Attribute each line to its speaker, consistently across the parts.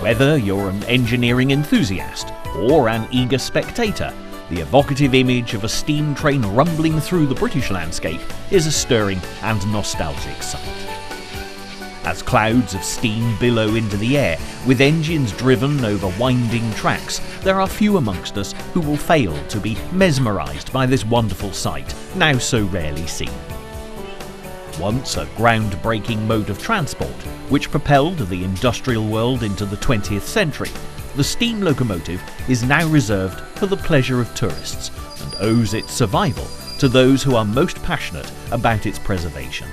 Speaker 1: Whether you're an engineering enthusiast or an eager spectator, the evocative image of a steam train rumbling through the British landscape is a stirring and nostalgic sight. As clouds of steam billow into the air, with engines driven over winding tracks, there are few amongst us who will fail to be mesmerised by this wonderful sight, now so rarely seen. Once a groundbreaking mode of transport, which propelled the industrial world into the 20th century, the steam locomotive is now reserved for the pleasure of tourists and owes its survival to those who are most passionate about its preservation.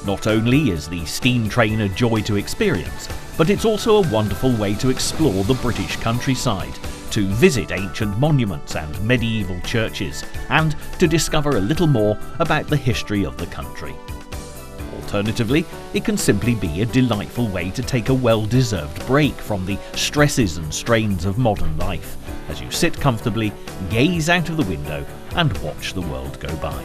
Speaker 1: Not only is the steam train a joy to experience, but it's also a wonderful way to explore the British countryside, to visit ancient monuments and medieval churches, and to discover a little more about the history of the country. Alternatively, it can simply be a delightful way to take a well-deserved break from the stresses and strains of modern life, as you sit comfortably, gaze out of the window, and watch the world go by.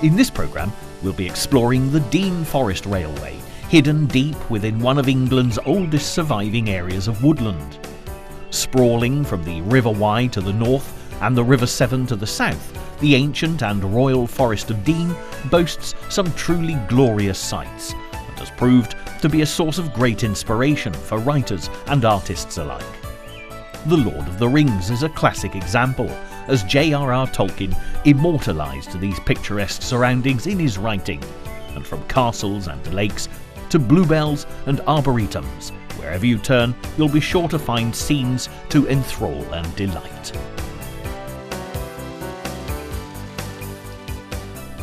Speaker 1: In this programme, we'll be exploring the Dean Forest Railway, hidden deep within one of England's oldest surviving areas of woodland. Sprawling from the River Wye to the north and the River Severn to the south, the ancient and royal Forest of Dean boasts some truly glorious sights and has proved to be a source of great inspiration for writers and artists alike. The Lord of the Rings is a classic example, as J.R.R. Tolkien immortalised these picturesque surroundings in his writing, and from castles and lakes to bluebells and arboretums, wherever you turn, you'll be sure to find scenes to enthrall and delight.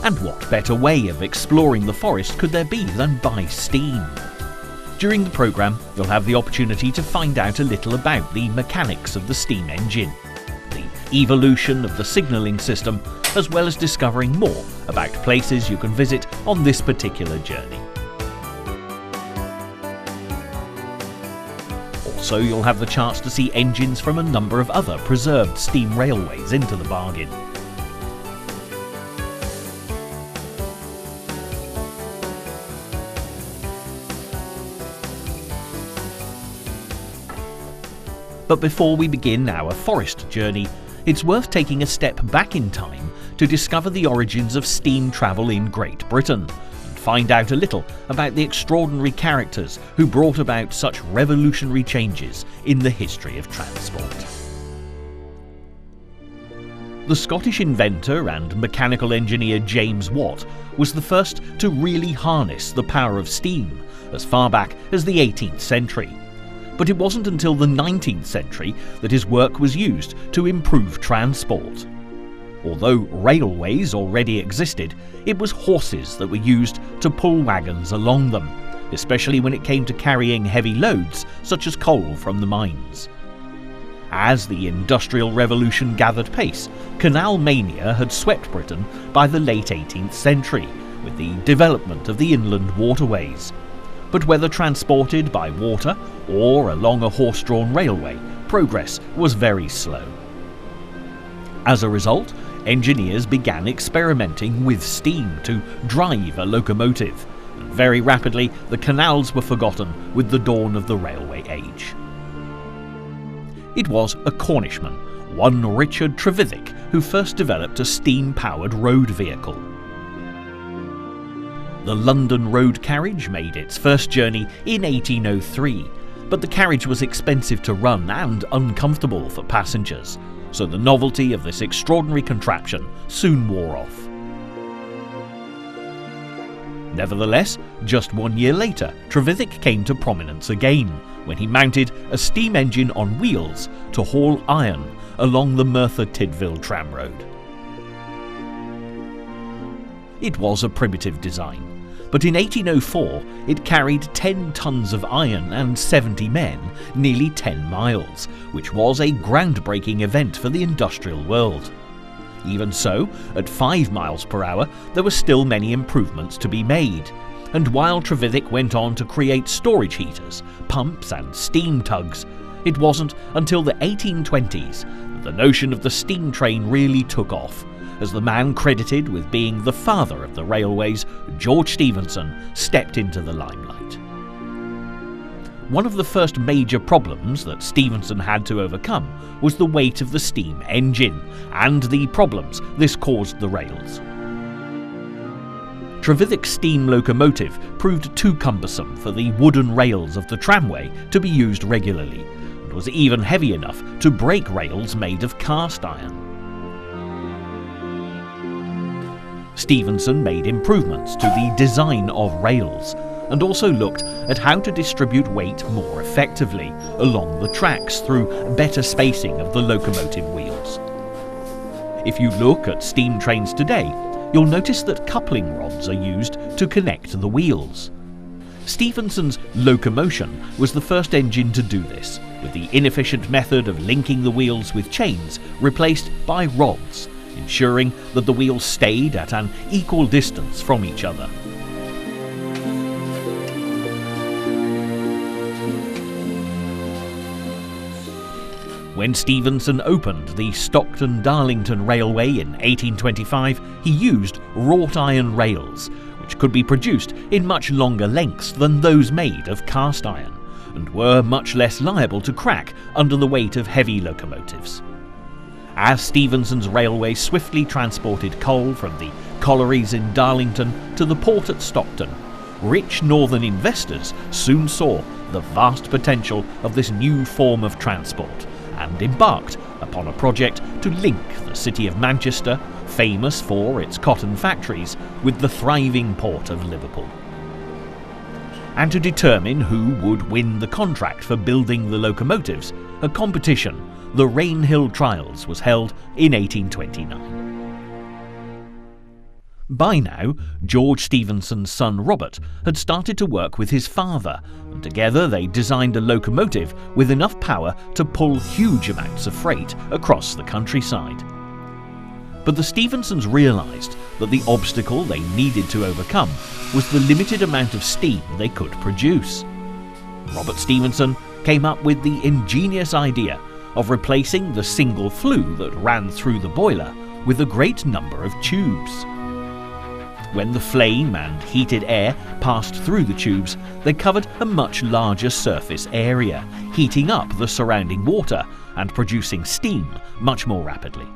Speaker 1: And what better way of exploring the forest could there be than by steam? During the programme, you'll have the opportunity to find out a little about the mechanics of the steam engine, the evolution of the signalling system, as well as discovering more about places you can visit on this particular journey. Also, you'll have the chance to see engines from a number of other preserved steam railways into the bargain. But before we begin our forest journey, it's worth taking a step back in time to discover the origins of steam travel in Great Britain and find out a little about the extraordinary characters who brought about such revolutionary changes in the history of transport. The Scottish inventor and mechanical engineer James Watt was the first to really harness the power of steam as far back as the 18th century. But it wasn't until the 19th century that his work was used to improve transport. Although railways already existed, it was horses that were used to pull wagons along them, especially when it came to carrying heavy loads such as coal from the mines. As the Industrial Revolution gathered pace, canal mania had swept Britain by the late 18th century, with the development of the inland waterways. But whether transported by water or along a horse-drawn railway, progress was very slow. As a result, engineers began experimenting with steam to drive a locomotive, and very rapidly the canals were forgotten with the dawn of the railway age. It was a Cornishman, one Richard Trevithick, who first developed a steam-powered road vehicle. The London road carriage made its first journey in 1803, but the carriage was expensive to run and uncomfortable for passengers, so the novelty of this extraordinary contraption soon wore off. Nevertheless, just 1 year later, Trevithick came to prominence again, when he mounted a steam engine on wheels to haul iron along the Merthyr-Tydfil tramroad. It was a primitive design, but in 1804 it carried 10 tons of iron and 70 men, nearly 10 miles, which was a groundbreaking event for the industrial world. Even so, at 5 miles per hour there were still many improvements to be made, and while Trevithick went on to create storage heaters, pumps and steam tugs, it wasn't until the 1820s that the notion of the steam train really took off, as the man credited with being the father of the railways, George Stephenson, stepped into the limelight. One of the first major problems that Stephenson had to overcome was the weight of the steam engine and the problems this caused the rails. Trevithick's steam locomotive proved too cumbersome for the wooden rails of the tramway to be used regularly, and was even heavy enough to break rails made of cast iron. Stephenson made improvements to the design of rails, and also looked at how to distribute weight more effectively along the tracks through better spacing of the locomotive wheels. If you look at steam trains today, you'll notice that coupling rods are used to connect the wheels. Stephenson's locomotion was the first engine to do this, with the inefficient method of linking the wheels with chains replaced by rods, ensuring that the wheels stayed at an equal distance from each other. When Stephenson opened the Stockton-Darlington Railway in 1825, he used wrought iron rails, which could be produced in much longer lengths than those made of cast iron, and were much less liable to crack under the weight of heavy locomotives. As Stephenson's railway swiftly transported coal from the collieries in Darlington to the port at Stockton, rich northern investors soon saw the vast potential of this new form of transport, and embarked upon a project to link the city of Manchester, famous for its cotton factories, with the thriving port of Liverpool. And to determine who would win the contract for building the locomotives, a competition, the Rainhill Trials, was held in 1829. By now, George Stephenson's son Robert had started to work with his father, and together they designed a locomotive with enough power to pull huge amounts of freight across the countryside. But the Stephensons realised that the obstacle they needed to overcome was the limited amount of steam they could produce. Robert Stephenson came up with the ingenious idea of replacing the single flue that ran through the boiler with a great number of tubes. When the flame and heated air passed through the tubes, they covered a much larger surface area, heating up the surrounding water and producing steam much more rapidly.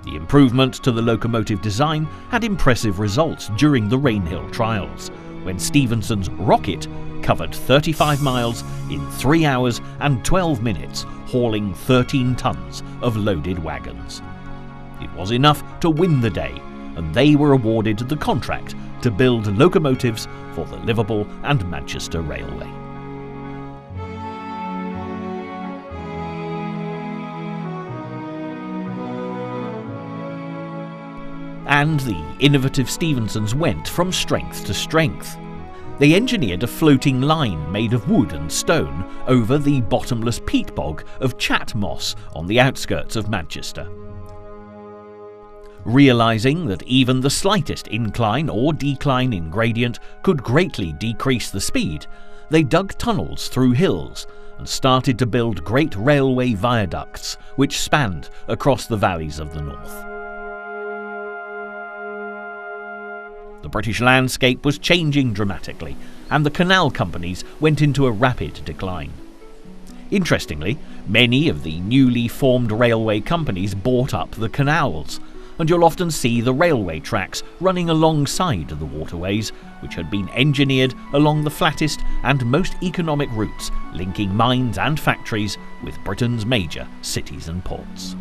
Speaker 1: The improvement to the locomotive design had impressive results during the Rainhill Trials, when Stephenson's rocket covered 35 miles in 3 hours and 12 minutes, hauling 13 tons of loaded wagons. It was enough to win the day, and they were awarded the contract to build locomotives for the Liverpool and Manchester Railway. And the innovative Stephensons went from strength to strength. They engineered a floating line made of wood and stone over the bottomless peat bog of Chat Moss on the outskirts of Manchester. Realising that even the slightest incline or decline in gradient could greatly decrease the speed, they dug tunnels through hills and started to build great railway viaducts which spanned across the valleys of the north. The British landscape was changing dramatically, and the canal companies went into a rapid decline. Interestingly, many of the newly formed railway companies bought up the canals, and you'll often see the railway tracks running alongside the waterways, which had been engineered along the flattest and most economic routes linking mines and factories with Britain's major cities and ports.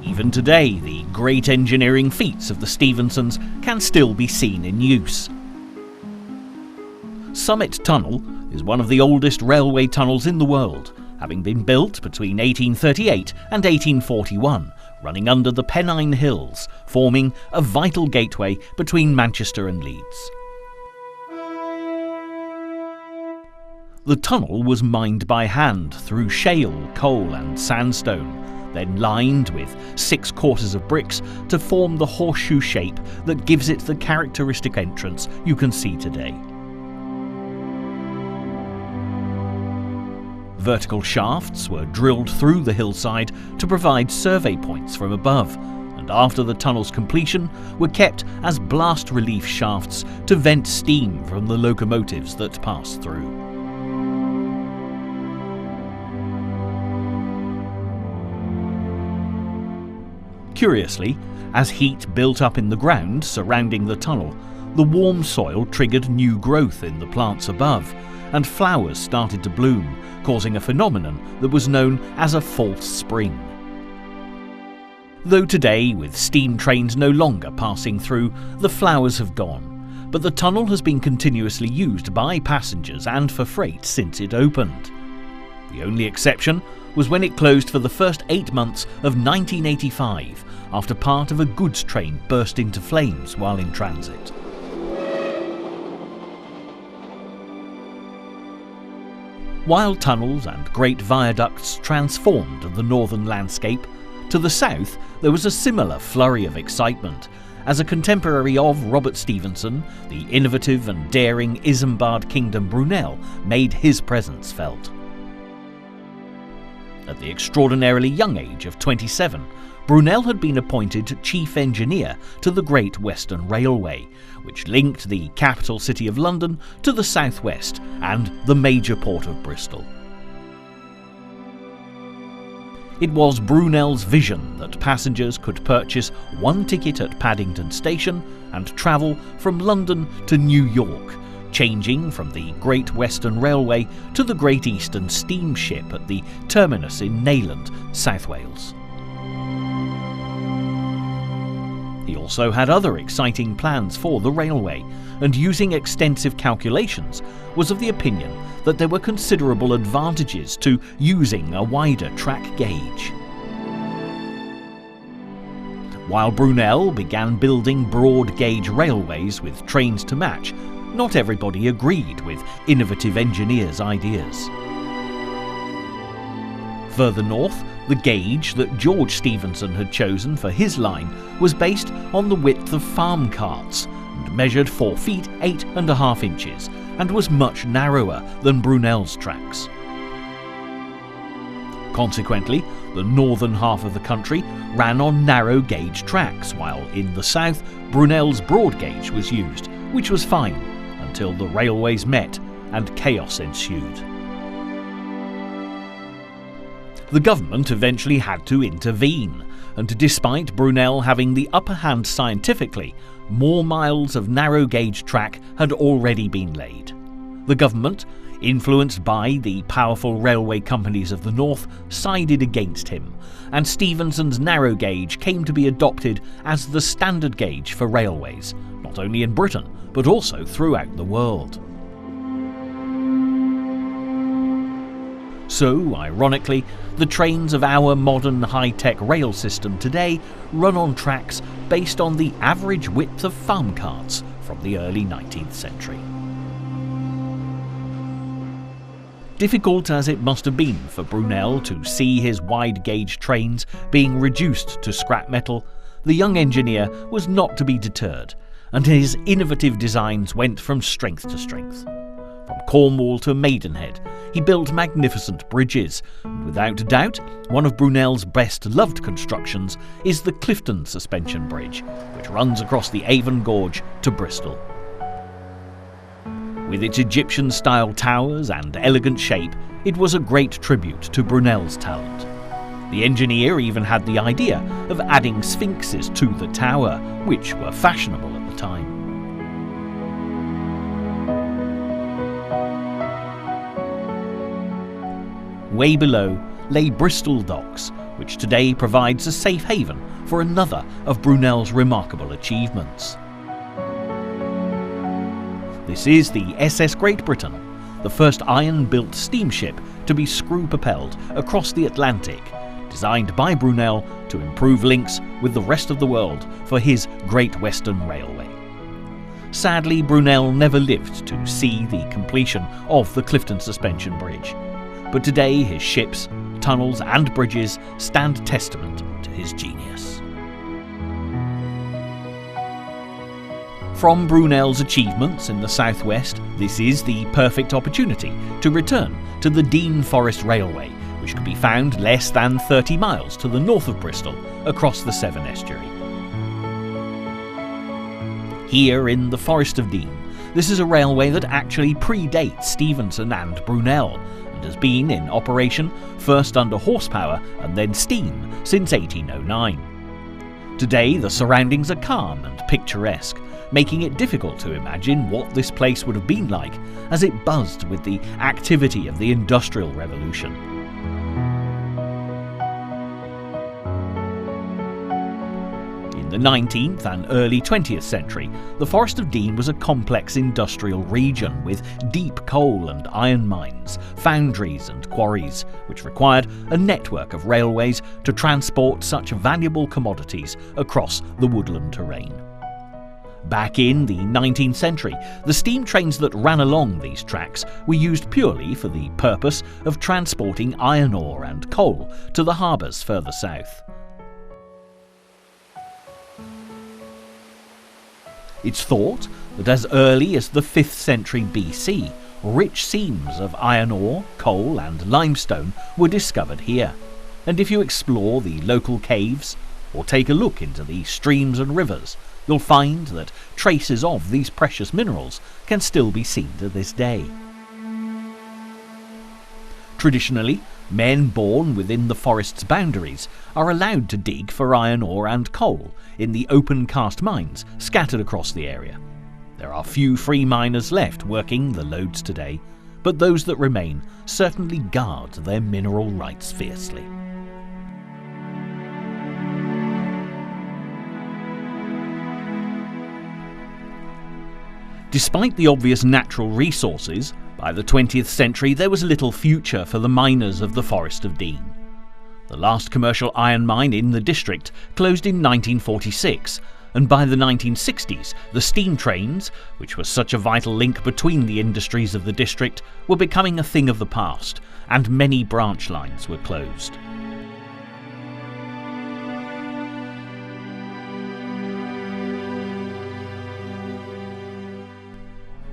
Speaker 1: Even today, the great engineering feats of the Stephensons can still be seen in use. Summit Tunnel is one of the oldest railway tunnels in the world, having been built between 1838 and 1841, running under the Pennine Hills, forming a vital gateway between Manchester and Leeds. The tunnel was mined by hand through shale, coal and sandstone, then lined with 6 courses of bricks to form the horseshoe shape that gives it the characteristic entrance you can see today. Vertical shafts were drilled through the hillside to provide survey points from above, and after the tunnel's completion were kept as blast relief shafts to vent steam from the locomotives that passed through. Curiously, as heat built up in the ground surrounding the tunnel, the warm soil triggered new growth in the plants above, and flowers started to bloom, causing a phenomenon that was known as a false spring. Though today, with steam trains no longer passing through, the flowers have gone, but the tunnel has been continuously used by passengers and for freight since it opened. The only exception was when it closed for the first 8 months of 1985, after part of a goods train burst into flames while in transit. While tunnels and great viaducts transformed the northern landscape, to the south there was a similar flurry of excitement, as a contemporary of Robert Stephenson, the innovative and daring Isambard Kingdom Brunel made his presence felt. At the extraordinarily young age of 27, Brunel had been appointed chief engineer to the Great Western Railway, which linked the capital city of London to the southwest and the major port of Bristol. It was Brunel's vision that passengers could purchase one ticket at Paddington Station and travel from London to New York, changing from the Great Western Railway to the Great Eastern Steamship at the terminus in Neyland, South Wales. He also had other exciting plans for the railway, and using extensive calculations, was of the opinion that there were considerable advantages to using a wider track gauge. While Brunel began building broad gauge railways with trains to match, not everybody agreed with innovative engineers' ideas. Further north, the gauge that George Stephenson had chosen for his line was based on the width of farm carts and measured 4 feet 8.5 inches and was much narrower than Brunel's tracks. Consequently, the northern half of the country ran on narrow gauge tracks, while in the south Brunel's broad gauge was used, which was fine until the railways met and chaos ensued. The government eventually had to intervene, and despite Brunel having the upper hand scientifically, more miles of narrow gauge track had already been laid. The government, influenced by the powerful railway companies of the north, sided against him, and Stephenson's narrow gauge came to be adopted as the standard gauge for railways, not only in Britain, but also throughout the world. So, ironically, the trains of our modern high-tech rail system today run on tracks based on the average width of farm carts from the early 19th century. Difficult as it must have been for Brunel to see his wide-gauge trains being reduced to scrap metal, the young engineer was not to be deterred, and his innovative designs went from strength to strength. From Cornwall to Maidenhead, he built magnificent bridges, and without doubt, one of Brunel's best-loved constructions is the Clifton Suspension Bridge, which runs across the Avon Gorge to Bristol. With its Egyptian-style towers and elegant shape, it was a great tribute to Brunel's talent. The engineer even had the idea of adding sphinxes to the tower, which were fashionable at the time. Way below lay Bristol Docks, which today provides a safe haven for another of Brunel's remarkable achievements. This is the SS Great Britain, the first iron-built steamship to be screw-propelled across the Atlantic, designed by Brunel to improve links with the rest of the world for his Great Western Railway. Sadly, Brunel never lived to see the completion of the Clifton Suspension Bridge, but today his ships, tunnels and bridges stand testament to his genius. From Brunel's achievements in the southwest, this is the perfect opportunity to return to the Dean Forest Railway, which can be found less than 30 miles to the north of Bristol across the Severn Estuary. Here in the Forest of Dean, this is a railway that actually predates Stephenson and Brunel, and has been in operation first under horsepower and then steam since 1809. Today the surroundings are calm and picturesque, making it difficult to imagine what this place would have been like as it buzzed with the activity of the Industrial Revolution. In the 19th and early 20th century, the Forest of Dean was a complex industrial region with deep coal and iron mines, foundries and quarries, which required a network of railways to transport such valuable commodities across the woodland terrain. Back in the 19th century, the steam trains that ran along these tracks were used purely for the purpose of transporting iron ore and coal to the harbours further south. It's thought that as early as the 5th century BC, rich seams of iron ore, coal and limestone were discovered here, and if you explore the local caves or take a look into the streams and rivers, you'll find that traces of these precious minerals can still be seen to this day. Traditionally, men born within the forest's boundaries are allowed to dig for iron ore and coal in the open cast mines scattered across the area. There are few free miners left working the lodes today, but those that remain certainly guard their mineral rights fiercely. Despite the obvious natural resources, by the 20th century there was little future for the miners of the Forest of Dean. The last commercial iron mine in the district closed in 1946, and by the 1960s the steam trains, which were such a vital link between the industries of the district, were becoming a thing of the past, and many branch lines were closed.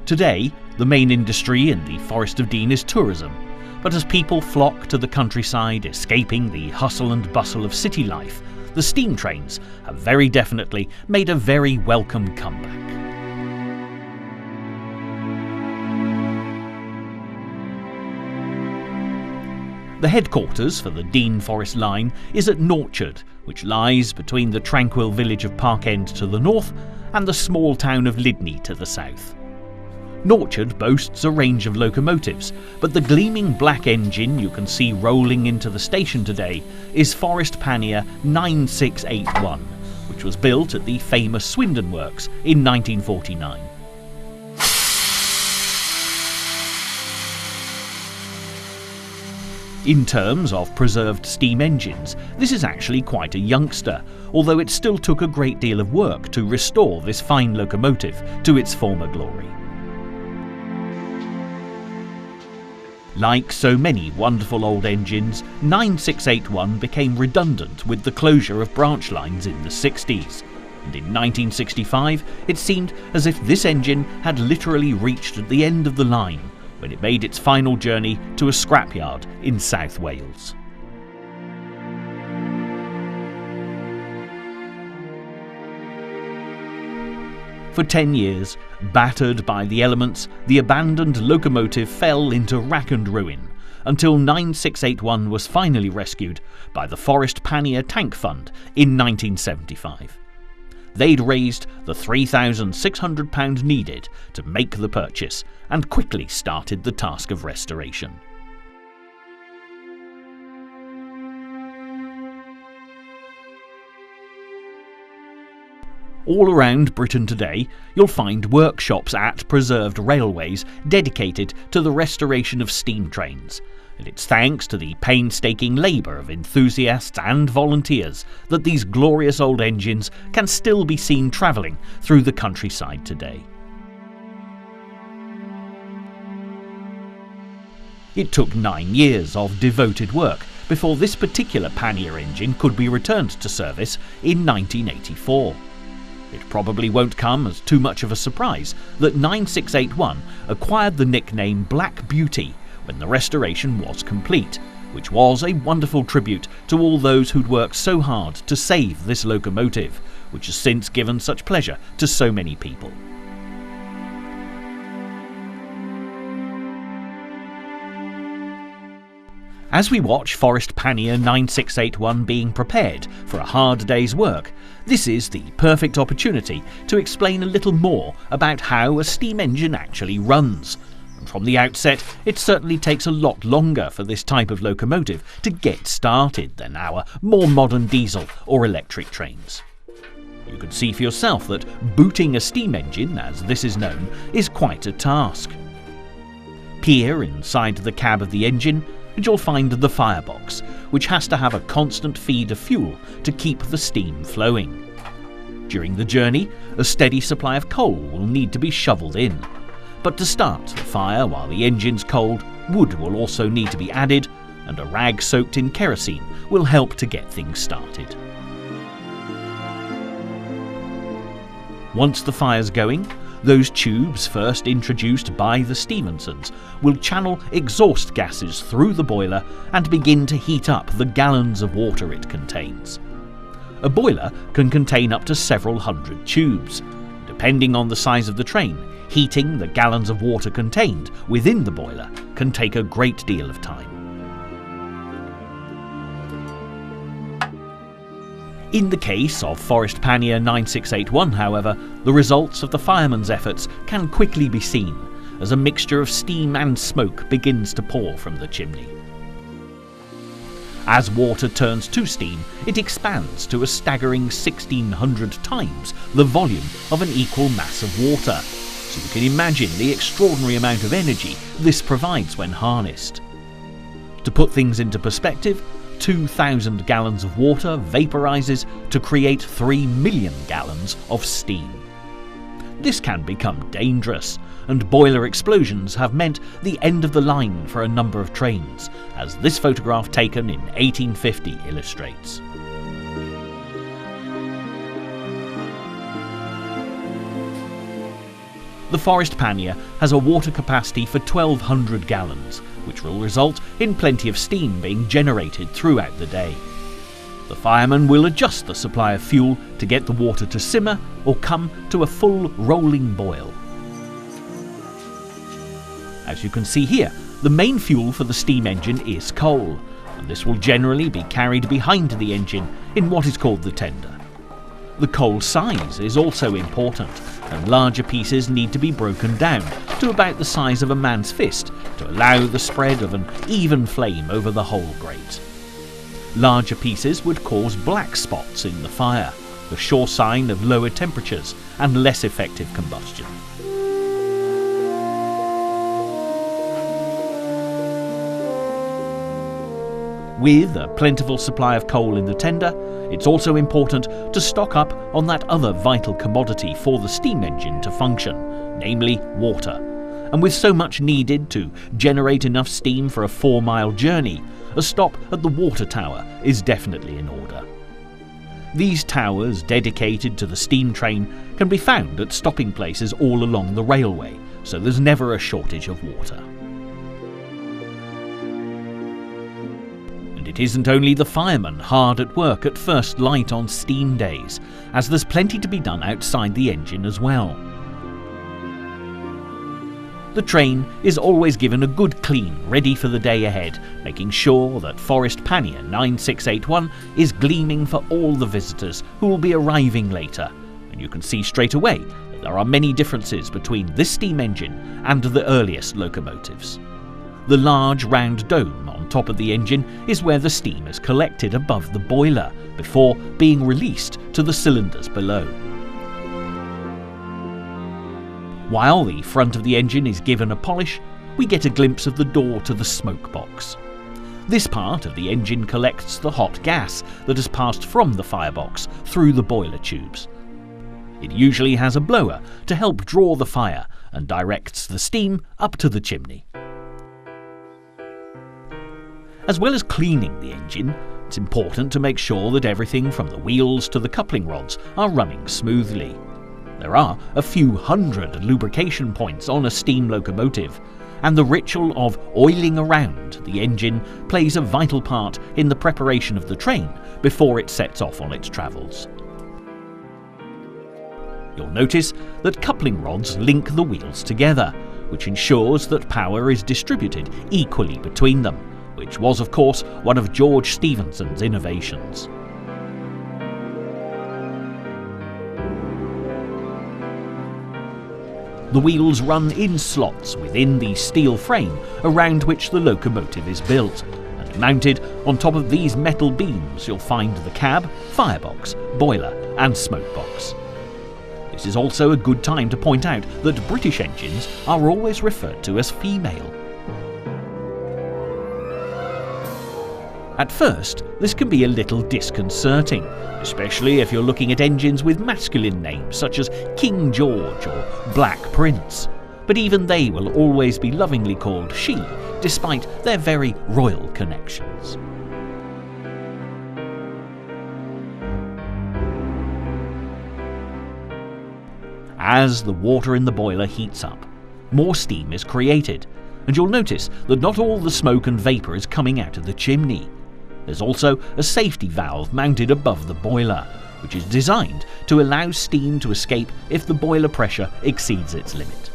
Speaker 1: Today, the main industry in the Forest of Dean is tourism, but as people flock to the countryside, escaping the hustle and bustle of city life, the steam trains have very definitely made a very welcome comeback. The headquarters for the Dean Forest Line is at Norchard, which lies between the tranquil village of Parkend to the north and the small town of Lydney to the south. Norchard boasts a range of locomotives, but the gleaming black engine you can see rolling into the station today is Forest Pannier 9681, which was built at the famous Swindon Works in 1949. In terms of preserved steam engines, this is actually quite a youngster, although it still took a great deal of work to restore this fine locomotive to its former glory. Like so many wonderful old engines, 9681 became redundant with the closure of branch lines in the 60s, and in 1965 it seemed as if this engine had literally reached the end of the line when it made its final journey to a scrapyard in South Wales. For 10 years, battered by the elements, the abandoned locomotive fell into rack and ruin, until 9681 was finally rescued by the Forest Pannier Tank Fund in 1975. They'd raised the £3,600 needed to make the purchase, and quickly started the task of restoration. All around Britain today, you'll find workshops at preserved railways dedicated to the restoration of steam trains, and it's thanks to the painstaking labour of enthusiasts and volunteers that these glorious old engines can still be seen travelling through the countryside today. It took 9 years of devoted work before this particular pannier engine could be returned to service in 1984. It probably won't come as too much of a surprise that 9681 acquired the nickname Black Beauty when the restoration was complete, which was a wonderful tribute to all those who'd worked so hard to save this locomotive, which has since given such pleasure to so many people. As we watch Forest Pannier 9681 being prepared for a hard day's work, this is the perfect opportunity to explain a little more about how a steam engine actually runs. And from the outset, it certainly takes a lot longer for this type of locomotive to get started than our more modern diesel or electric trains. You can see for yourself that booting a steam engine, as this is known, is quite a task. Here inside the cab of the engine, and you'll find the firebox, which has to have a constant feed of fuel to keep the steam flowing. During the journey, a steady supply of coal will need to be shoveled in. But to start the fire while the engine's cold, wood will also need to be added, and a rag soaked in kerosene will help to get things started. Once the fire's going, those tubes first introduced by the Stephensons will channel exhaust gases through the boiler and begin to heat up the gallons of water it contains. A boiler can contain up to several hundred tubes. Depending on the size of the train, heating the gallons of water contained within the boiler can take a great deal of time. In the case of Forest Pannier 9681, however, the results of the firemen's efforts can quickly be seen as a mixture of steam and smoke begins to pour from the chimney. As water turns to steam, it expands to a staggering 1,600 times the volume of an equal mass of water, so you can imagine the extraordinary amount of energy this provides when harnessed. To put things into perspective, 2,000 gallons of water vaporizes to create 3 million gallons of steam. This can become dangerous, and boiler explosions have meant the end of the line for a number of trains, as this photograph taken in 1850 illustrates. The Forest Pannier has a water capacity for 1,200 gallons, which will result in plenty of steam being generated throughout the day. The fireman will adjust the supply of fuel to get the water to simmer or come to a full rolling boil. As you can see here, the main fuel for the steam engine is coal, and this will generally be carried behind the engine in what is called the tender. The coal size is also important, and larger pieces need to be broken down to about the size of a man's fist to allow the spread of an even flame over the whole grate. Larger pieces would cause black spots in the fire, a sure sign of lower temperatures and less effective combustion. With a plentiful supply of coal in the tender, it's also important to stock up on that other vital commodity for the steam engine to function, namely water. And with so much needed to generate enough steam for a 4-mile journey, a stop at the water tower is definitely in order. These towers dedicated to the steam train can be found at stopping places all along the railway, so there's never a shortage of water. It isn't only the firemen hard at work at first light on steam days, as there's plenty to be done outside the engine as well. The train is always given a good clean, ready for the day ahead, making sure that Forest Pannier 9681 is gleaming for all the visitors who will be arriving later, and you can see straight away that there are many differences between this steam engine and the earliest locomotives. The large round dome on top of the engine is where the steam is collected above the boiler before being released to the cylinders below. While the front of the engine is given a polish, we get a glimpse of the door to the smoke box. This part of the engine collects the hot gas that has passed from the firebox through the boiler tubes. It usually has a blower to help draw the fire and directs the steam up to the chimney. As well as cleaning the engine, it's important to make sure that everything from the wheels to the coupling rods are running smoothly. There are a few hundred lubrication points on a steam locomotive, and the ritual of oiling around the engine plays a vital part in the preparation of the train before it sets off on its travels. You'll notice that coupling rods link the wheels together, which ensures that power is distributed equally between them, which was, of course, one of George Stephenson's innovations. The wheels run in slots within the steel frame around which the locomotive is built, and mounted on top of these metal beams you'll find the cab, firebox, boiler and smoke box. This is also a good time to point out that British engines are always referred to as female. At first, this can be a little disconcerting, especially if you're looking at engines with masculine names such as King George or Black Prince, but even they will always be lovingly called she, despite their very royal connections. As the water in the boiler heats up, more steam is created, and you'll notice that not all the smoke and vapour is coming out of the chimney. There's also a safety valve mounted above the boiler, which is designed to allow steam to escape if the boiler pressure exceeds its limit.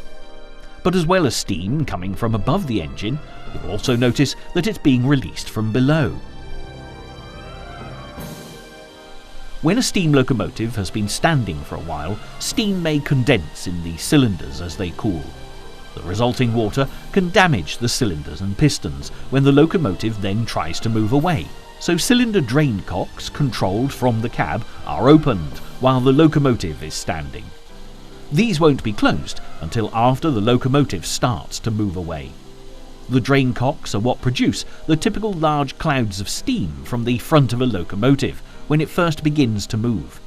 Speaker 1: But as well as steam coming from above the engine, you'll also notice that it's being released from below. When a steam locomotive has been standing for a while, steam may condense in the cylinders as they cool. The resulting water can damage the cylinders and pistons when the locomotive then tries to move away, so cylinder drain cocks controlled from the cab are opened while the locomotive is standing. These won't be closed until after the locomotive starts to move away. The drain cocks are what produce the typical large clouds of steam from the front of a locomotive when it first begins to move.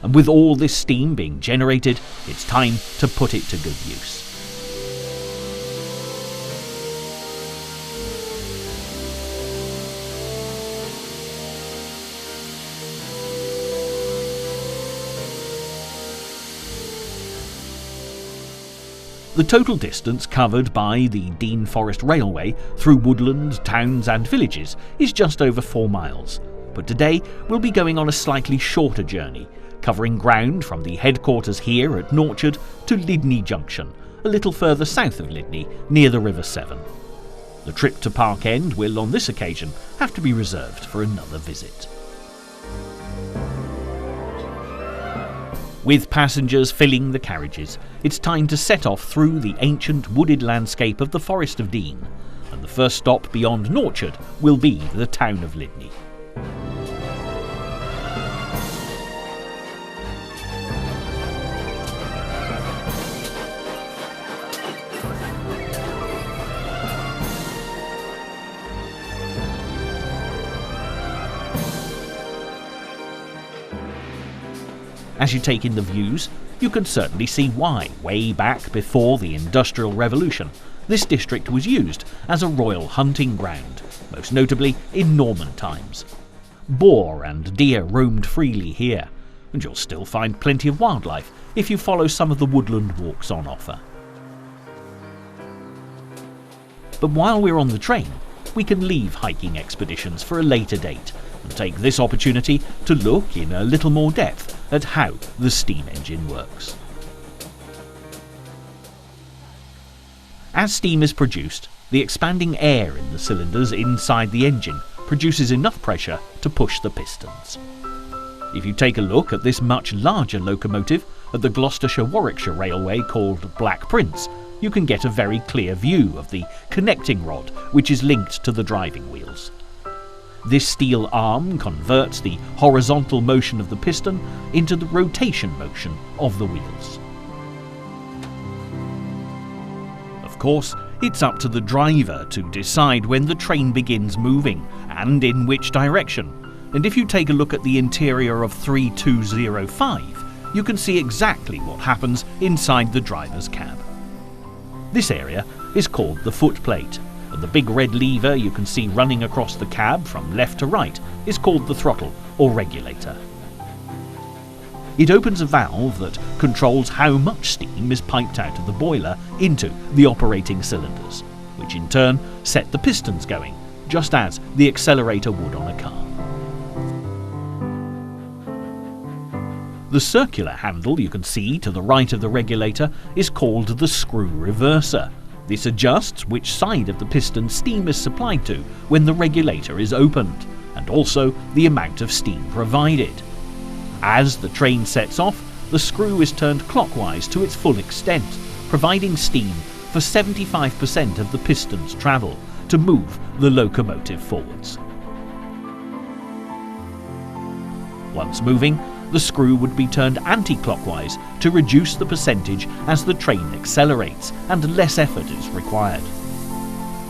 Speaker 1: And with all this steam being generated, it's time to put it to good use. The total distance covered by the Dean Forest Railway through woodland, towns and villages is just over 4 miles, but today we'll be going on a slightly shorter journey, covering ground from the headquarters here at Norchard to Lydney Junction, a little further south of Lydney, near the River Severn. The trip to Park End will on this occasion have to be reserved for another visit. With passengers filling the carriages, it's time to set off through the ancient wooded landscape of the Forest of Dean, and the first stop beyond Norchard will be the town of Lydney. As you take in the views, you can certainly see why, way back before the Industrial Revolution, this district was used as a royal hunting ground, most notably in Norman times. Boar and deer roamed freely here, and you'll still find plenty of wildlife if you follow some of the woodland walks on offer. But while we're on the train, we can leave hiking expeditions for a later date and take this opportunity to look in a little more depth at how the steam engine works. As steam is produced, the expanding air in the cylinders inside the engine produces enough pressure to push the pistons. If you take a look at this much larger locomotive at the Gloucestershire-Warwickshire Railway called Black Prince, you can get a very clear view of the connecting rod which is linked to the driving wheels. This steel arm converts the horizontal motion of the piston into the rotation motion of the wheels. Of course, it's up to the driver to decide when the train begins moving and in which direction. And if you take a look at the interior of 3205, you can see exactly what happens inside the driver's cab. This area is called the footplate, and the big red lever you can see running across the cab from left to right is called the throttle or regulator. It opens a valve that controls how much steam is piped out of the boiler into the operating cylinders, which in turn set the pistons going, just as the accelerator would on a car. The circular handle you can see to the right of the regulator is called the screw reverser. This adjusts which side of the piston steam is supplied to when the regulator is opened, and also the amount of steam provided. As the train sets off, the screw is turned clockwise to its full extent, providing steam for 75% of the piston's travel to move the locomotive forwards. Once moving, the screw would be turned anti-clockwise to reduce the percentage as the train accelerates and less effort is required.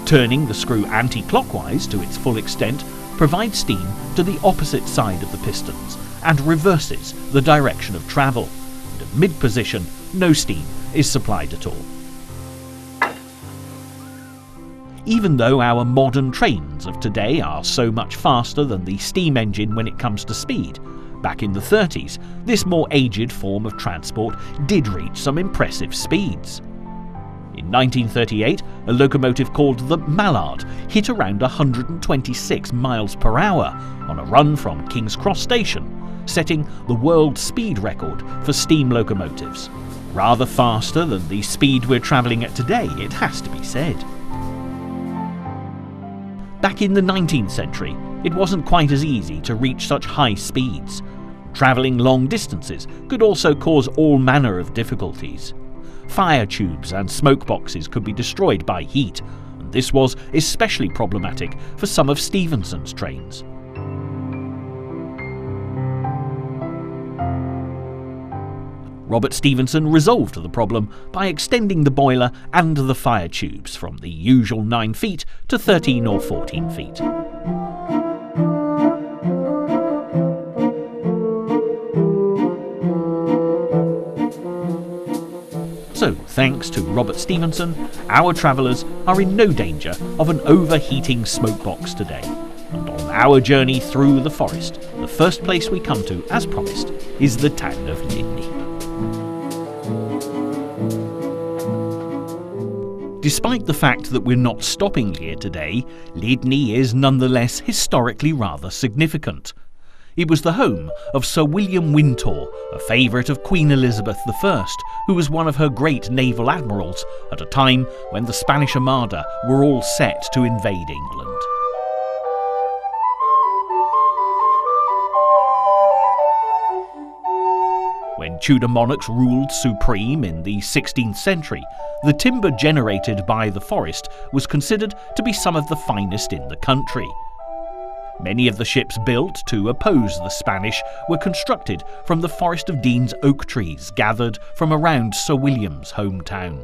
Speaker 1: Turning the screw anti-clockwise to its full extent provides steam to the opposite side of the pistons and reverses the direction of travel. And at mid-position, no steam is supplied at all. Even though our modern trains of today are so much faster than the steam engine when it comes to speed, back in the 30s, this more aged form of transport did reach some impressive speeds. In 1938, a locomotive called the Mallard hit around 126 miles per hour on a run from King's Cross Station, setting the world speed record for steam locomotives. Rather faster than the speed we're travelling at today, it has to be said. Back in the 19th century, it wasn't quite as easy to reach such high speeds. Travelling long distances could also cause all manner of difficulties. Fire tubes and smoke boxes could be destroyed by heat, and this was especially problematic for some of Stephenson's trains. Robert Stephenson resolved the problem by extending the boiler and the fire tubes from the usual 9 feet to 13 or 14 feet. So, thanks to Robert Stephenson, our travellers are in no danger of an overheating smoke box today. And on our journey through the forest, the first place we come to, as promised, is the town of Lydney. Despite the fact that we're not stopping here today, Lydney is nonetheless historically rather significant. It was the home of Sir William Wintour, a favourite of Queen Elizabeth I, who was one of her great naval admirals at a time when the Spanish Armada were all set to invade England. When Tudor monarchs ruled supreme in the 16th century, the timber generated by the forest was considered to be some of the finest in the country. Many of the ships built to oppose the Spanish were constructed from the Forest of Dean's oak trees gathered from around Sir William's hometown.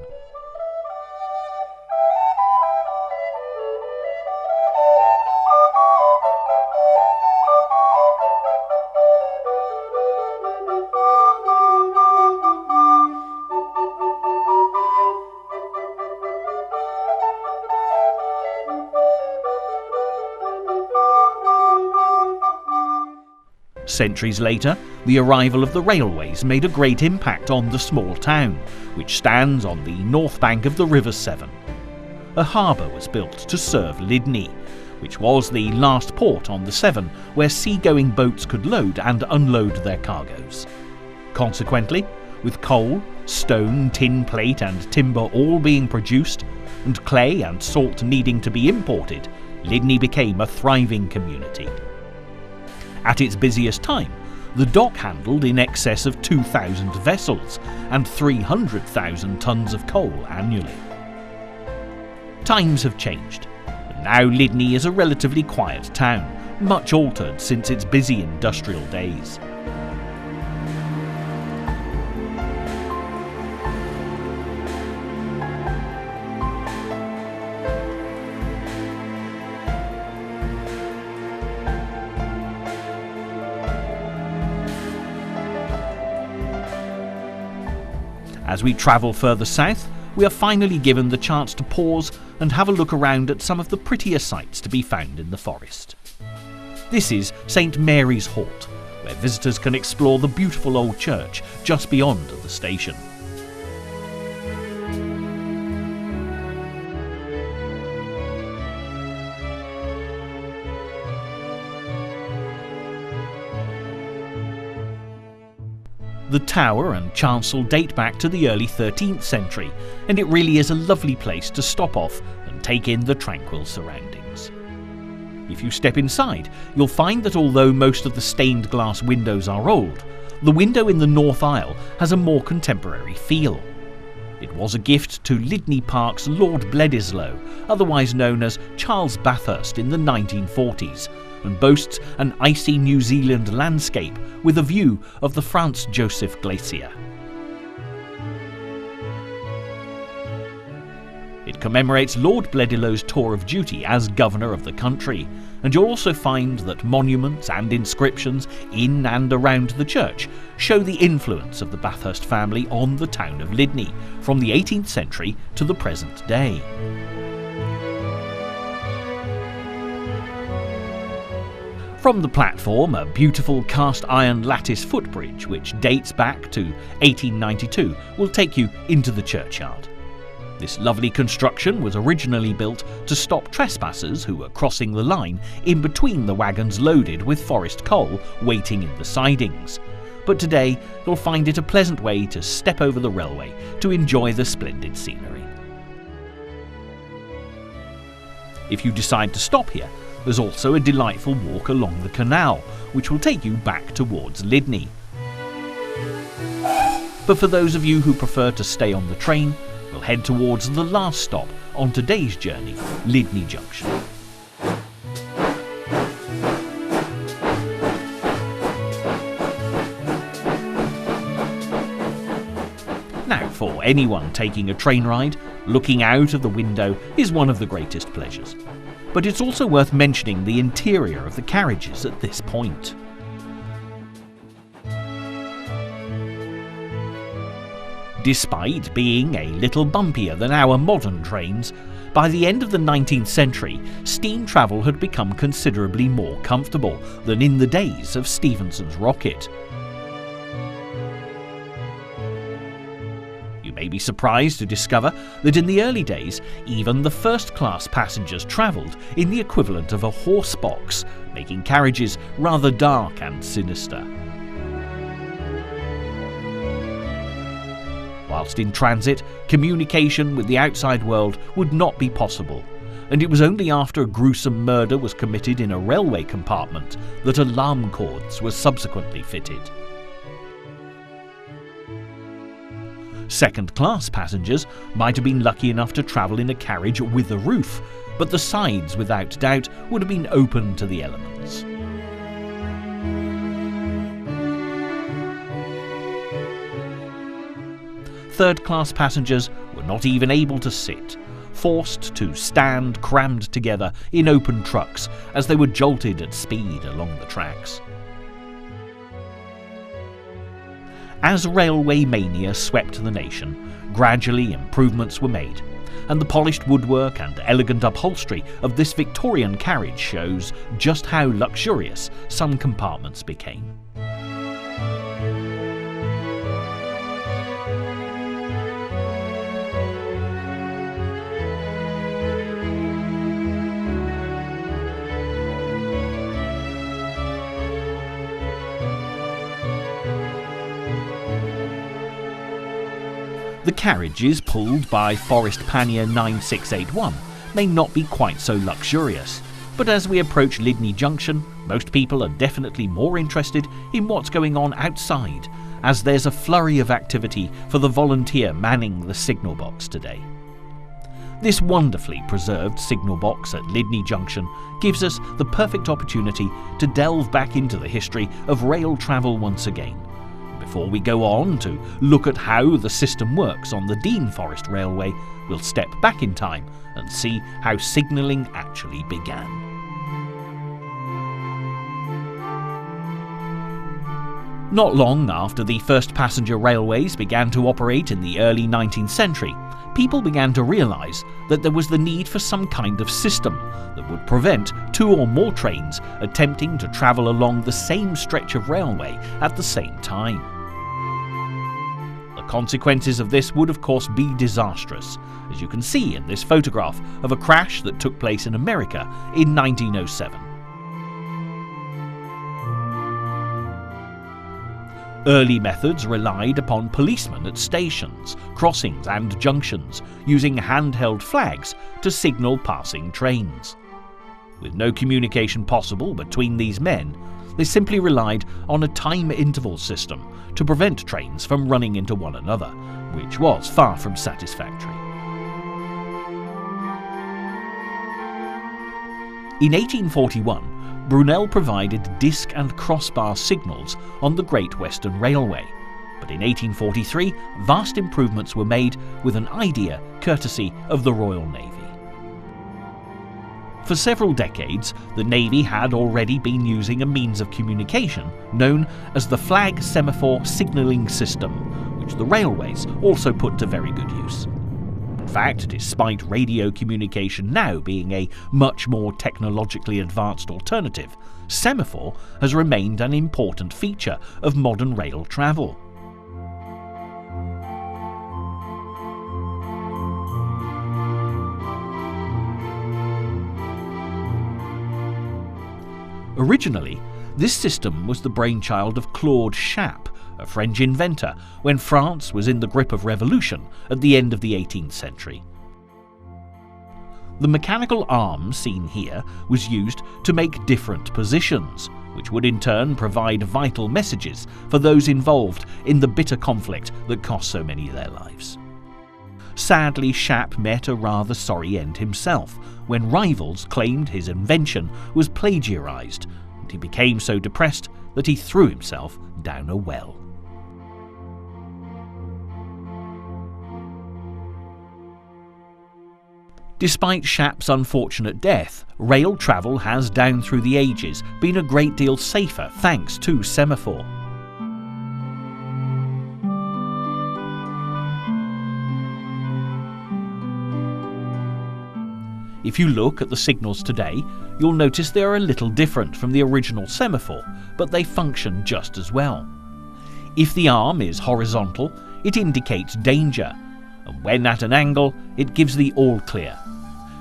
Speaker 1: Centuries later, the arrival of the railways made a great impact on the small town, which stands on the north bank of the River Severn. A harbour was built to serve Lydney, which was the last port on the Severn where sea-going boats could load and unload their cargoes. Consequently, with coal, stone, tin plate and timber all being produced, and clay and salt needing to be imported, Lydney became a thriving community. At its busiest time, the dock handled in excess of 2,000 vessels and 300,000 tons of coal annually. Times have changed, and now Lydney is a relatively quiet town, much altered since its busy industrial days. As we travel further south, we are finally given the chance to pause and have a look around at some of the prettier sights to be found in the forest. This is St Mary's Halt, where visitors can explore the beautiful old church just beyond the station. The tower and chancel date back to the early 13th century, and it really is a lovely place to stop off and take in the tranquil surroundings. If you step inside, you'll find that although most of the stained glass windows are old, the window in the north aisle has a more contemporary feel. It was a gift to Lydney Park's Lord Bledisloe, otherwise known as Charles Bathurst, in the 1940s, and boasts an icy New Zealand landscape with a view of the Franz Josef Glacier. It commemorates Lord Bledisloe's tour of duty as governor of the country, and you'll also find that monuments and inscriptions in and around the church show the influence of the Bathurst family on the town of Lydney from the 18th century to the present day. From the platform, a beautiful cast iron lattice footbridge which dates back to 1892 will take you into the churchyard. This lovely construction was originally built to stop trespassers who were crossing the line in between the wagons loaded with forest coal waiting in the sidings. But today you'll find it a pleasant way to step over the railway to enjoy the splendid scenery. If you decide to stop here, there's also a delightful walk along the canal, which will take you back towards Lydney. But for those of you who prefer to stay on the train, we'll head towards the last stop on today's journey, Lydney Junction. Now, for anyone taking a train ride, looking out of the window is one of the greatest pleasures. But it's also worth mentioning the interior of the carriages at this point. Despite being a little bumpier than our modern trains, by the end of the 19th century, steam travel had become considerably more comfortable than in the days of Stephenson's rocket. You may be surprised to discover that in the early days, even the first-class passengers travelled in the equivalent of a horse box, making carriages rather dark and sinister. Whilst in transit, communication with the outside world would not be possible, and it was only after a gruesome murder was committed in a railway compartment that alarm cords were subsequently fitted. Second-class passengers might have been lucky enough to travel in a carriage with a roof, but the sides, without doubt, would have been open to the elements. Third-class passengers were not even able to sit, forced to stand crammed together in open trucks as they were jolted at speed along the tracks. As railway mania swept the nation, gradually improvements were made, and the polished woodwork and elegant upholstery of this Victorian carriage shows just how luxurious some compartments became. The carriages pulled by Forest Pannier 9681 may not be quite so luxurious, but as we approach Lydney Junction, most people are definitely more interested in what's going on outside, as there's a flurry of activity for the volunteer manning the signal box today. This wonderfully preserved signal box at Lydney Junction gives us the perfect opportunity to delve back into the history of rail travel once again, before we go on to look at how the system works on the Dean Forest Railway. We'll step back in time and see how signalling actually began. Not long after the first passenger railways began to operate in the early 19th century, people began to realise that there was the need for some kind of system that would prevent two or more trains attempting to travel along the same stretch of railway at the same time. The consequences of this would of course be disastrous, as you can see in this photograph of a crash that took place in America in 1907. Early methods relied upon policemen at stations, crossings and junctions, using handheld flags to signal passing trains. With no communication possible between these men, they simply relied on a time interval system to prevent trains from running into one another, which was far from satisfactory. In 1841, Brunel provided disc and crossbar signals on the Great Western Railway, but in 1843 vast improvements were made with an idea courtesy of the Royal Navy. For several decades, the Navy had already been using a means of communication known as the flag semaphore signalling system, which the railways also put to very good use. In fact, despite radio communication now being a much more technologically advanced alternative, semaphore has remained an important feature of modern rail travel. Originally, this system was the brainchild of Claude Chappe, a French inventor, when France was in the grip of revolution at the end of the 18th century. The mechanical arm seen here was used to make different positions, which would in turn provide vital messages for those involved in the bitter conflict that cost so many their lives. Sadly, Chappe met a rather sorry end himself when rivals claimed his invention was plagiarized, and he became so depressed that he threw himself down a well. Despite Chappe's unfortunate death, rail travel has down through the ages been a great deal safer thanks to semaphore. If you look at the signals today, you'll notice they are a little different from the original semaphore, but they function just as well. If the arm is horizontal, it indicates danger, and when at an angle, it gives the all clear.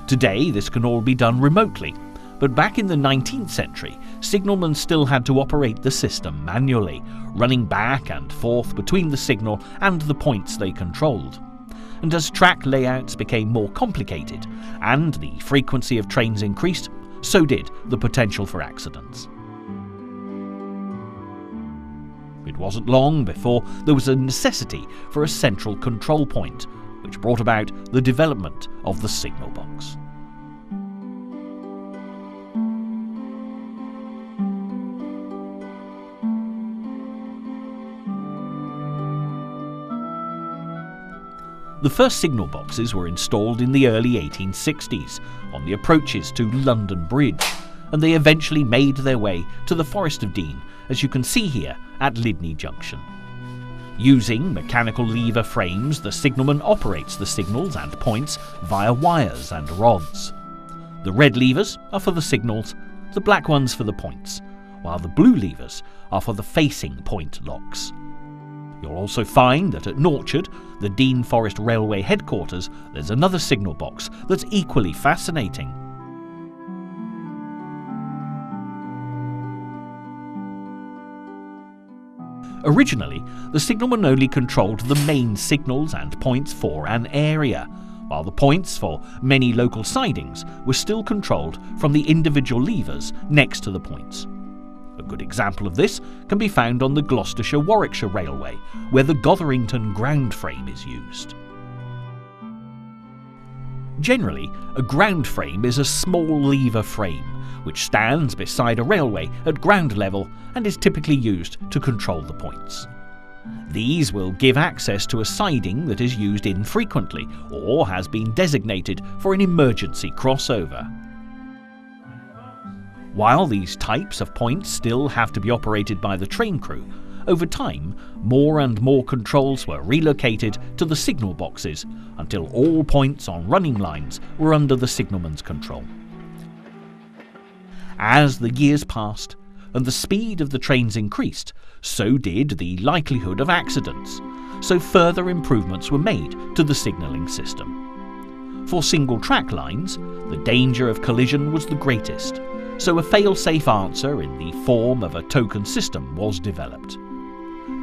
Speaker 1: Today, this can all be done remotely, but back in the 19th century, signalmen still had to operate the system manually, running back and forth between the signal and the points they controlled. And as track layouts became more complicated and the frequency of trains increased, so did the potential for accidents. It wasn't long before there was a necessity for a central control point, which brought about the development of the signal box. The first signal boxes were installed in the early 1860s on the approaches to London Bridge, and they eventually made their way to the Forest of Dean, as you can see here at Lydney Junction. Using mechanical lever frames, the signalman operates the signals and points via wires and rods. The red levers are for the signals, the black ones for the points, while the blue levers are for the facing point locks. You'll also find that at Norchard, the Dean Forest Railway headquarters, there's another signal box that's equally fascinating. Originally, the signalman only controlled the main signals and points for an area, while the points for many local sidings were still controlled from the individual levers next to the points. A good example of this can be found on the Gloucestershire-Warwickshire Railway, where the Gotherington ground frame is used. Generally, a ground frame is a small lever frame, which stands beside a railway at ground level and is typically used to control the points. These will give access to a siding that is used infrequently or has been designated for an emergency crossover. While these types of points still have to be operated by the train crew, over time, more and more controls were relocated to the signal boxes until all points on running lines were under the signalman's control. As the years passed and the speed of the trains increased, so did the likelihood of accidents, so further improvements were made to the signalling system. For single-track lines, the danger of collision was the greatest, so a fail-safe answer in the form of a token system was developed.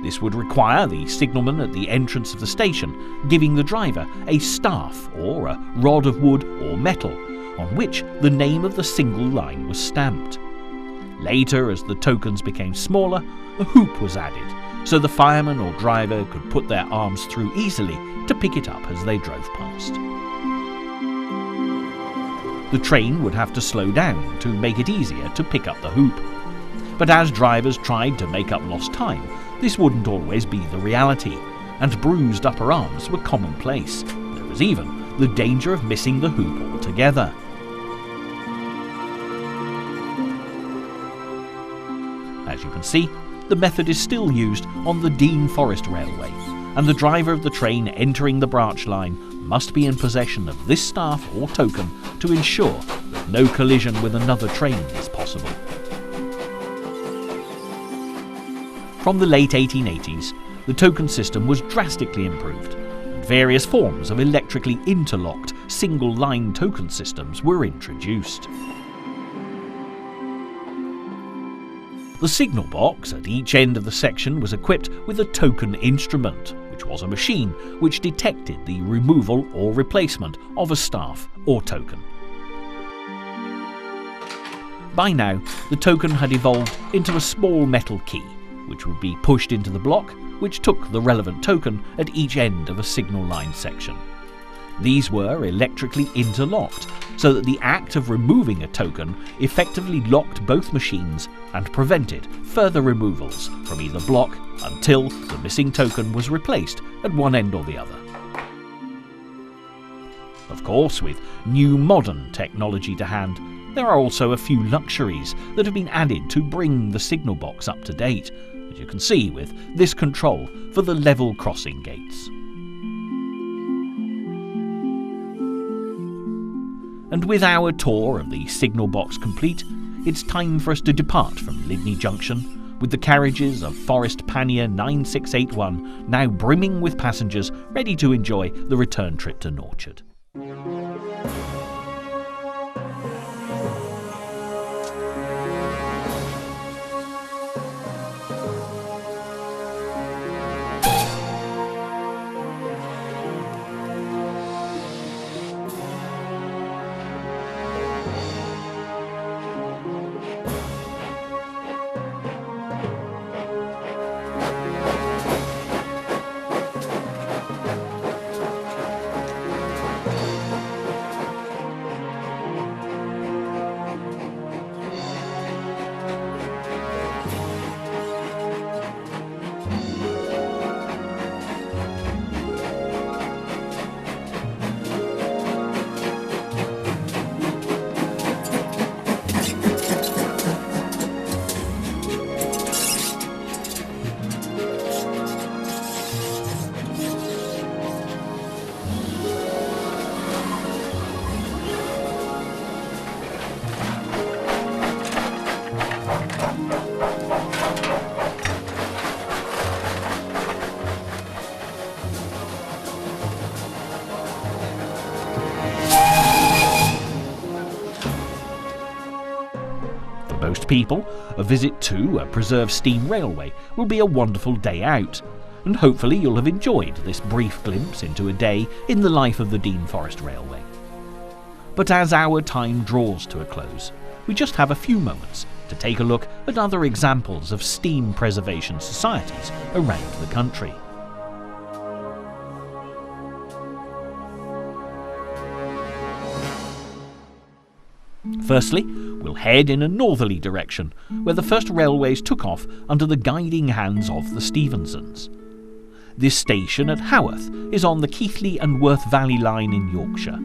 Speaker 1: This would require the signalman at the entrance of the station giving the driver a staff or a rod of wood or metal on which the name of the single line was stamped. Later, as the tokens became smaller, a hoop was added, so the fireman or driver could put their arms through easily to pick it up as they drove past. The train would have to slow down to make it easier to pick up the hoop. But as drivers tried to make up lost time, this wouldn't always be the reality, and bruised upper arms were commonplace. There was even the danger of missing the hoop altogether. As you can see, the method is still used on the Dean Forest Railway, and the driver of the train entering the branch line must be in possession of this staff or token to ensure that no collision with another train is possible. From the late 1880s, the token system was drastically improved, and various forms of electrically interlocked single-line token systems were introduced. The signal box at each end of the section was equipped with a token instrument, which was a machine which detected the removal or replacement of a staff or token. By now, the token had evolved into a small metal key, which would be pushed into the block, which took the relevant token at each end of a signal line section. These were electrically interlocked, so that the act of removing a token effectively locked both machines and prevented further removals from either block until the missing token was replaced at one end or the other. Of course, with new modern technology to hand, there are also a few luxuries that have been added to bring the signal box up to date, as you can see with this control for the level crossing gates. And with our tour of the signal box complete, it's time for us to depart from Lydney Junction, with the carriages of Forest Pannier 9681 now brimming with passengers ready to enjoy the return trip to Norchard. Most people, a visit to a preserved steam railway will be a wonderful day out, and hopefully you'll have enjoyed this brief glimpse into a day in the life of the Dean Forest Railway. But as our time draws to a close, we just have a few moments to take a look at other examples of steam preservation societies around the country. Firstly, we'll head in a northerly direction, where the first railways took off under the guiding hands of the Stephensons. This station at Haworth is on the Keighley and Worth Valley line in Yorkshire.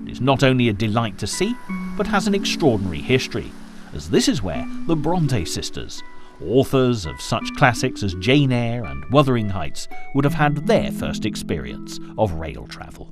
Speaker 1: It is not only a delight to see, but has an extraordinary history, as this is where the Bronte sisters, Authors of such classics as Jane Eyre and Wuthering Heights would have had their first experience of rail travel.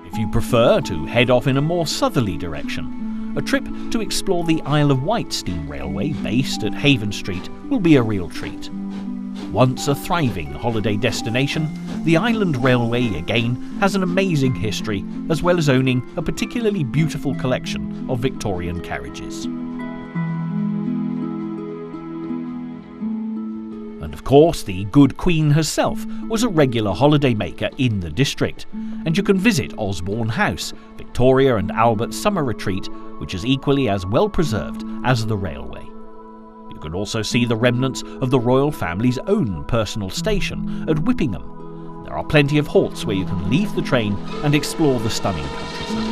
Speaker 1: If you prefer to head off in a more southerly direction, a trip to explore the Isle of Wight steam railway based at Haven Street will be a real treat. Once a thriving holiday destination, the Island Railway again has an amazing history, as well as owning a particularly beautiful collection of Victorian carriages. And of course, the good Queen herself was a regular holidaymaker in the district, and you can visit Osborne House, Victoria and Albert's summer retreat, which is equally as well preserved as the railway. You can also see the remnants of the royal family's own personal station at Whippingham. There are plenty of halts where you can leave the train and explore the stunning countryside.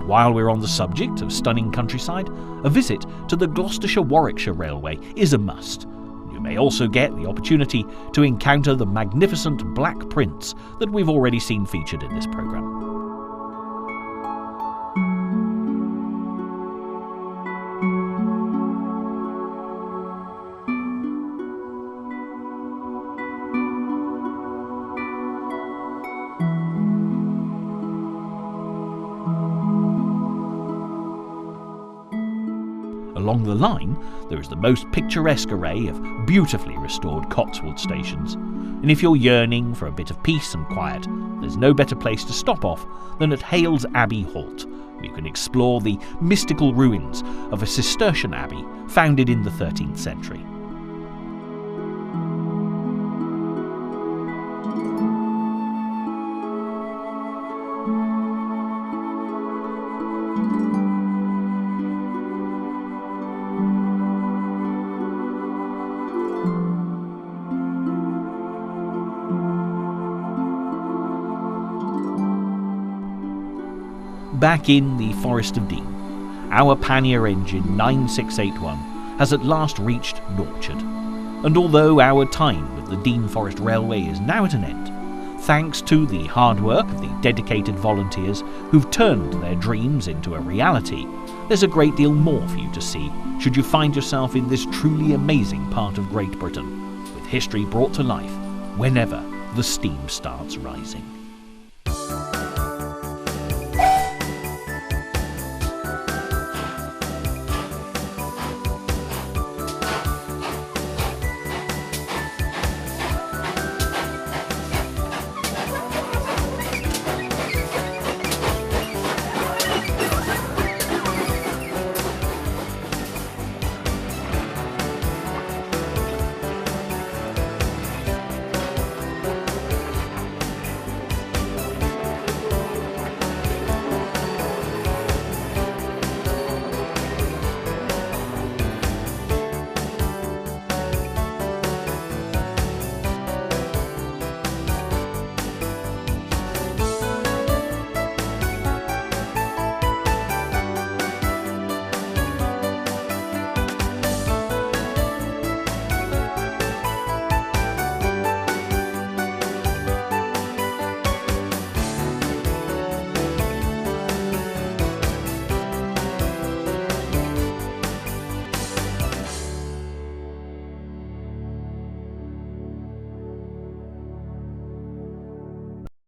Speaker 1: While we're on the subject of stunning countryside, a visit to the Gloucestershire-Warwickshire Railway is a must. You may also get the opportunity to encounter the magnificent Black Prince that we've already seen featured in this programme. Along the line, there is the most picturesque array of beautifully restored Cotswold stations, and if you're yearning for a bit of peace and quiet, there's no better place to stop off than at Hales Abbey Halt, where you can explore the mystical ruins of a Cistercian abbey founded in the 13th century. Back in the Forest of Dean, our pannier engine 9681 has at last reached Norchard, and although our time with the Dean Forest Railway is now at an end, thanks to the hard work of the dedicated volunteers who've turned their dreams into a reality, there's a great deal more for you to see should you find yourself in this truly amazing part of Great Britain, with history brought to life whenever the steam starts rising.